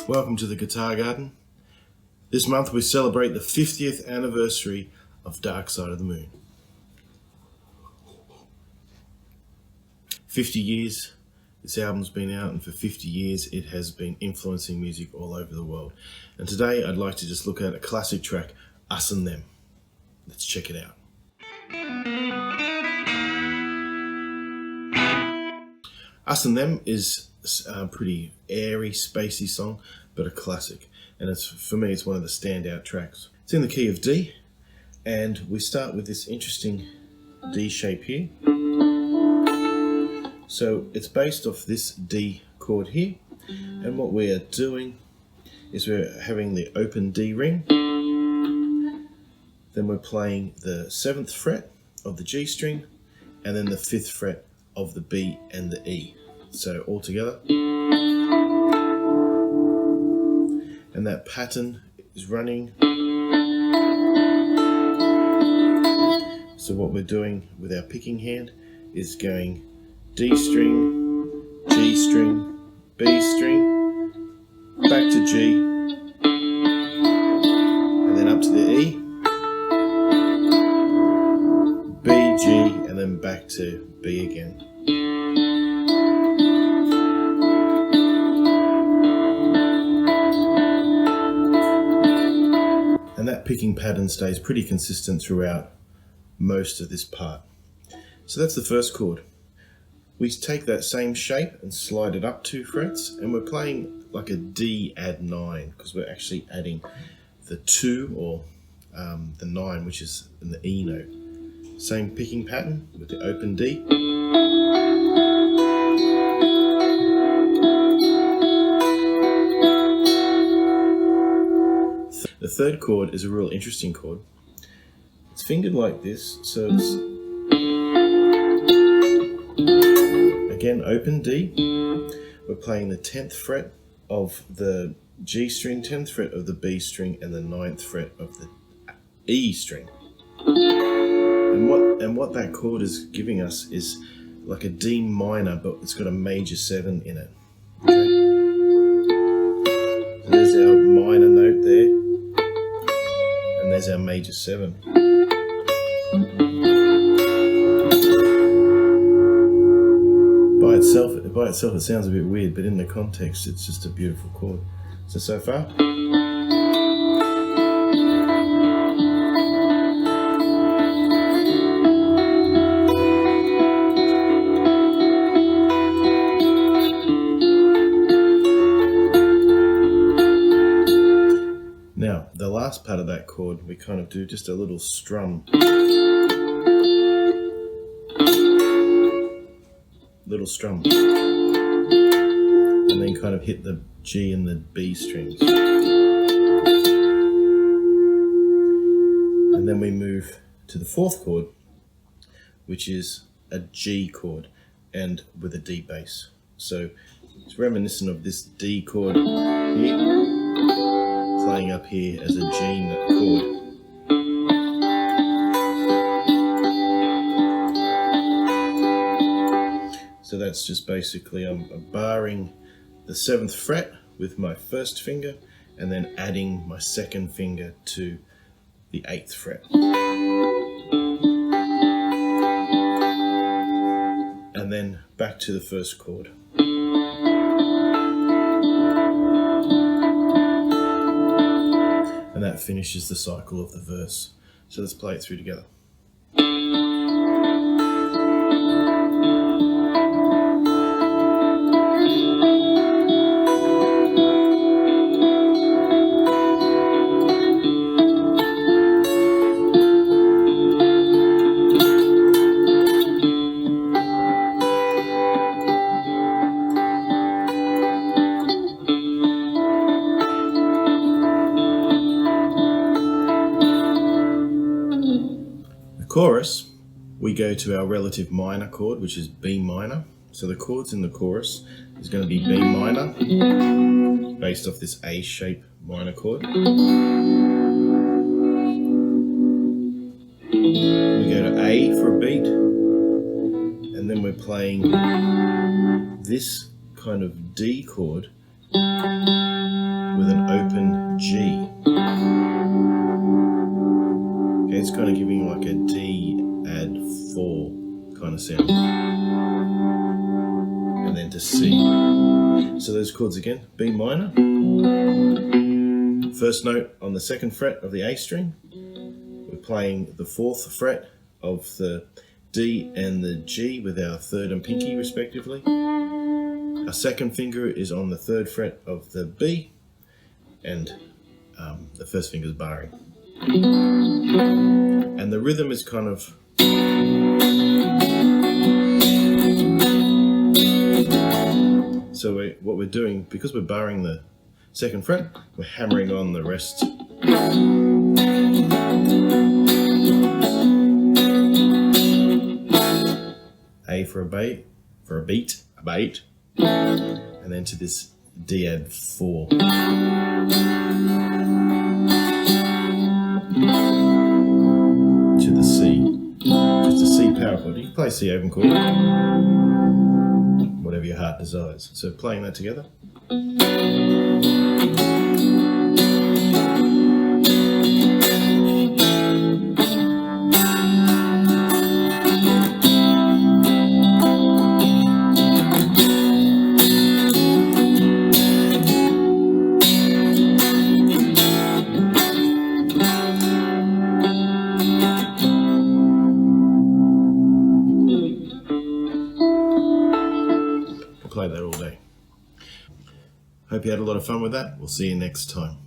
Welcome to the Guitar Garden. This month we celebrate the 50th anniversary of Dark Side of the Moon. 50 years this album's been out, and for 50 years it has been influencing music all over the world. And today I'd like to just look at a classic track, Us and Them. Let's check it out. Us and Them is a pretty airy, spacey song, but a classic. And for me, it's one of the standout tracks. It's in the key of D, and we start with this interesting D shape here. So it's based off this D chord here, and what we are doing is we're having the open D ring, then we're playing the 7th fret of the G string, and then the 5th fret of the B and the E. So all together. And that pattern is running. So what we're doing with our picking hand is going D string, G string, B string, back to G, and then up to the E, B, G, and then back to B again. And that picking pattern stays pretty consistent throughout most of this part. So that's the first chord. We take that same shape and slide it up 2 frets, and we're playing like a D add 9, because we're actually adding the 2 or the 9, which is in the E note. Same picking pattern with the open D. The third chord is a real interesting chord. It's fingered like this, so it's again open D. We're playing the 10th fret of the G string, 10th fret of the B string, and the 9th fret of the E string. And what that chord is giving us is like a D minor, but it's got a major 7 in it. Okay? So there's our minor note there. And there's our major 7. By itself it sounds a bit weird, but in the context it's just a beautiful chord. So far. Now, the last part of that chord, we kind of do just a little strum. Little strum. And then kind of hit the G and the B strings. And then we move to the 4th chord, which is a G chord, and with a D bass. So it's reminiscent of this D chord here, playing up here as a G chord. So that's just basically I'm barring the 7th fret with my first finger and then adding my second finger to the 8th fret. And then back to the first chord. And that finishes the cycle of the verse. So let's play it through together. Chorus, we go to our relative minor chord, which is B minor. So the chords in the chorus is going to be B minor, based off this A shape minor chord. We go to A for a beat, and then we're playing this kind of D chord with an open G. It's kind of giving like a D add 4 kind of sound. And then to C. So those chords again, B minor. First note on the 2nd fret of the A string. We're playing the 4th fret of the D and the G with our 3rd and pinky respectively. Our 2nd finger is on the 3rd fret of the B, and the 1st finger is barring. And the rhythm is kind of so what we're doing, because we're barring the 2nd fret, we're hammering on the rest. A for a beat, and then to this D add 4. To the C, just a C power chord. You can play C open chord, whatever your heart desires. So playing that together. Play that all day. Hope you had a lot of fun with that. We'll see you next time.